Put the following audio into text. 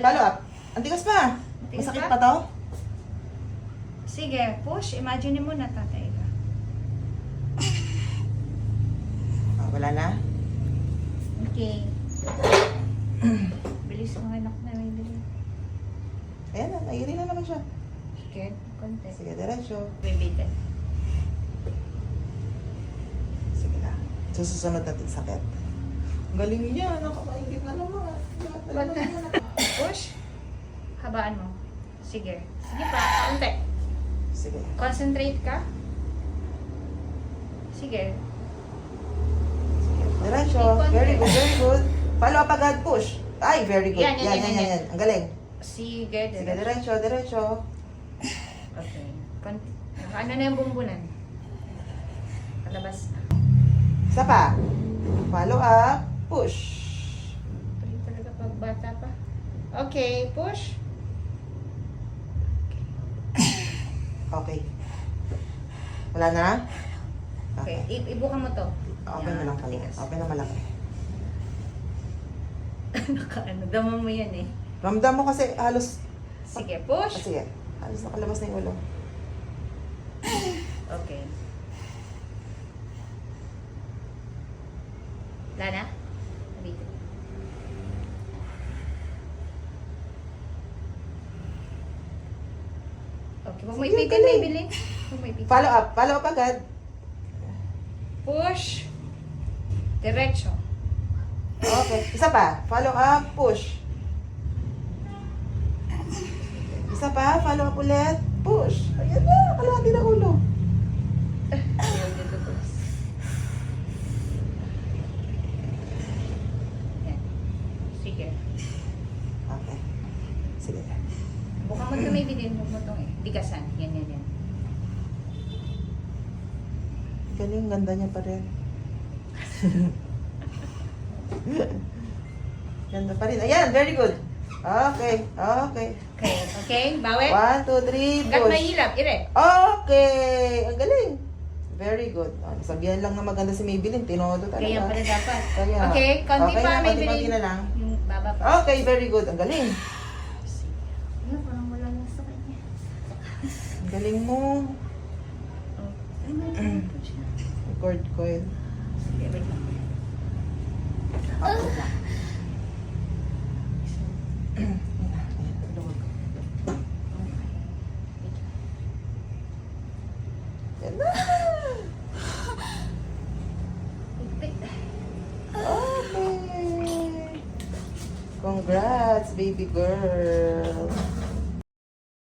Follow up. Ang tigas pa. Tigas Masakit pa? pa to? Sige, push. Imagine mo natatay ka. Ah, wala na? Okay. Bilis mga anak na may bilis. Ayan na, nairi na naman siya. Sige, konti. Sige, diretso. Bibitin. Sige na. Susunod natin sakit. Ang galing niya, nakakaingit na naman. Push. Habaan mo. Sige. Sige pa, konti. Sige. Concentrate ka. Sige. Diretso. Very good, very good. Follow up agad, push. Ay, very good. Yan. Yan. Ang galing. Sige, Sige, diretso. Okay. Ano na yung bumbunan? Palabas na. Isa pa. Follow up, push. Pwede talaga pag bata pa. Okay, push. Okay. Wala na? Okay, ibuka mo to. Open na lang pala. Tigas. Open na malaki. Nakaano, dama mo yan eh. Ramdam mo kasi halos... Sige, Ah, push. sige. Halos nakalabas na yung ulo. Okay. Wala na? Dito. Okay, huwag mo Sige, ipitin, galing. Maybelline. Huwag mo ipitin. Follow up agad. Push. Diretso. Okay. Isa pa. Follow up, push. Isa pa. Follow up ulit. Push. Ayan na. Kalahati na ulo. Ayaw dito, boss. Yan. Sige. Okay. Sige. Buka mo ito, Maybelline. Huwag mo itong digasan. Yan. Galing. Ganda niya pa rin. Ganda pa rin. Ayan. Very good. Okay. Okay, bawi. 1, 2, 3, Hanggat push. mahilap, ire. Okay. Ang galing. Very good. Sabihan lang na maganda si Maybelline. Tinodo talaga. Kaya pala dapat. Kaya. Okay, konti Okay pa, na, Maybelline. konti-konti na lang. Yung baba pa. Okay, very good. Ang galing. Ayun, parang wala lang sa kanya. Ang galing mo. Ay, may po siya. Cord coil. Sige, wait lang. Upload lang. Yan na. Higpit. Okay. Congrats, baby girl.